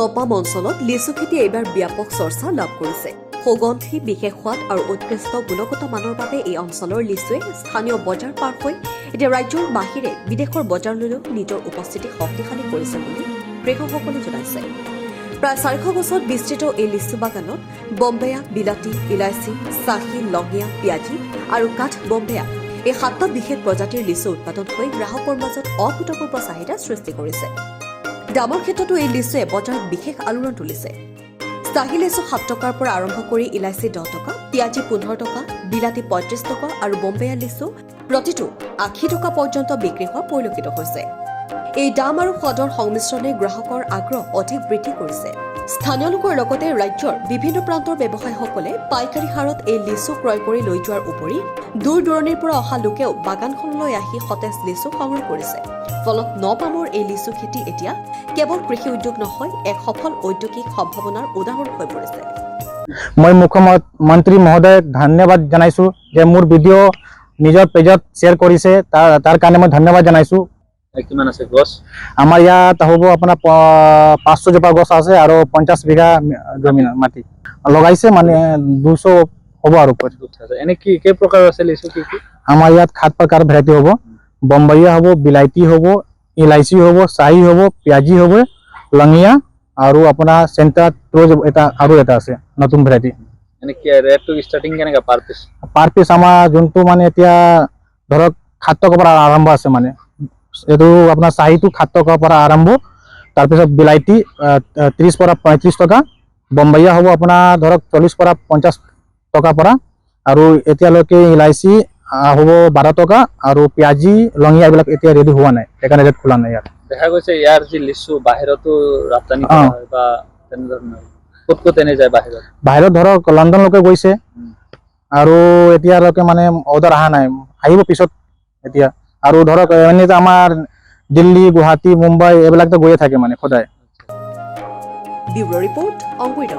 নপাম অঞ্চলত লিচু খেতি এইবাৰ ব্যাপক চৰ্চা লাভ কৰিছে। সুগন্ধি, বিশেষ সোৱাদ আৰু উৎকৃষ্ট গুণগত মানৰ বাবে এই অঞ্চলৰ লিচুৱে স্থানীয় বজাৰ পাৰ হৈ এতিয়া ৰাজ্যৰ বাহিৰে বিদেশৰ বজাৰলৈও নিজৰ উপস্থিতি শক্তিশালী কৰিছে বুলি কৃষকসকলে জনাইছে। প্ৰায় 400 গছত বিস্তৃত এই লিচু বাগানত বম্বেয়া, বিলাতী, ইলাচি, চাহি, লঙিয়া, পিয়াজি আৰু কাঠ বম্বেয়া এই 7টা বিশেষ প্ৰজাতিৰ লিচু উৎপাদন হৈ গ্ৰাহকৰ মাজত অভূতপূৰ্ব চাহিদা সৃষ্টি কৰিছে। দামৰ ক্ষেত্ৰতো এই লিচুৱে বজাৰত বিশেষ আলোড়ন তুলিছে। চাহি লিচু 7 টকাৰ পৰা আৰম্ভ কৰি ইলাচি 10 টকা, পিয়াজি 15 টকা, বিলাতী 35 টকা আৰু বম্বেয়া লিচু প্ৰতিটো 80 টকা পৰ্যন্ত বিক্ৰী হোৱা পৰিলক্ষিত হৈছে। এই দাম আৰু সোৱাদৰ সংমিশ্ৰণে গ্ৰাহকৰ আগ্ৰহ অধিক বৃদ্ধি কৰিছে। স্থানীয় লোকৰ লগতে ৰাজ্যৰ বিভিন্ন প্ৰান্তৰ ব্যৱসায়ীসকলে পাইকাৰী হাৰত এই লিচু ক্ৰয় কৰি লৈ যোৱাৰ উপৰি দূৰ দূৰণিৰ পৰা অহা লোকেও বাগানখনলৈ আহি সতেজ লিচু সংগ্ৰহ কৰিছে। ফলত নপামৰ এই লিচু খেতি এতিয়া কেৱল কৃষি উদ্যোগ নহয়, এক সফল ঔদ্যোগিক সম্ভাৱনাৰ উদাহৰণ হৈ পৰিছে। মই মুখ্যমন্ত্ৰী মহোদয়ক ধন্যবাদ জনাইছো যে মোৰ ভিডিঅ' নিজৰ পেজত শ্বেয়াৰ কৰিছে, তাৰ কাৰণে মই ধন্যবাদ জনাইছো। কিমান আছে গছ? আমাৰ ইয়াত হ'ব আপোনাৰ 500 জোপা গছ আছে আৰু 50 বিঘা জমিন মাটি লগাইছে, মানে 200 হ'ব আৰু এনে কি প্ৰকাৰ আছে লিচু? কি আমাৰ ইয়াত 7 প্ৰকাৰ ভেৰাইটি হ'ব। বম্বাইয়া হ'ব, বিলাইতি হ'ব, ইলাইচি হ'ব, চাহি হ'ব, পিয়াজি হ'ব, লঙিয়া আৰু আপোনাৰ চেণ্টাৰ ৰ'জ এটা আৰু এটা আছে নতুন ভেৰাইটি। এনে কি ৰেটটো ষ্টাৰ্টিং কেনেকা পাৰ পিস? আমাৰ যোনটো মানে এতিয়া ধৰক 7 টকাৰ পৰা আৰম্ভ আছে, মানে এইটো আপোনাৰ চাহিটো 7 টকাৰ পৰা আৰম্ভ, তাৰপিছত বিলাইতি 30 পৰা 35 টকা, বম্বাইয়া হ'ব আপোনাৰ ধৰক 40 পৰা 50 টকাৰ পৰা, আৰু এতিয়ালৈকে ইলাইচি হ'ব 12 টকা, আৰু পিয়াজি, লঙিয়া এইবিলাক এতিয়া ৰেডি হোৱা নাই, সেইকাৰণে ৰেট খোলা নাই। ইয়াত দেখা গৈছে ইয়াৰ যি লিচু বাহিৰতো ৰপ্তানি কৰা হয় বা তেনেধৰণৰ ক'ত এনে যায় বাহিৰত ধৰক লণ্ডনলৈকে গৈছে, আৰু এতিয়ালৈকে মানে অৰ্ডাৰ অহা নাই, আহিব পিছত এতিয়া। আৰু ধৰক এনেতো আমাৰ দিল্লী, গুৱাহাটী, মুম্বাই এইবিলাকতো গৈয়ে থাকে মানে সদায়। ব্যুৰ' ৰিপৰ্ট, অংকুৰিত।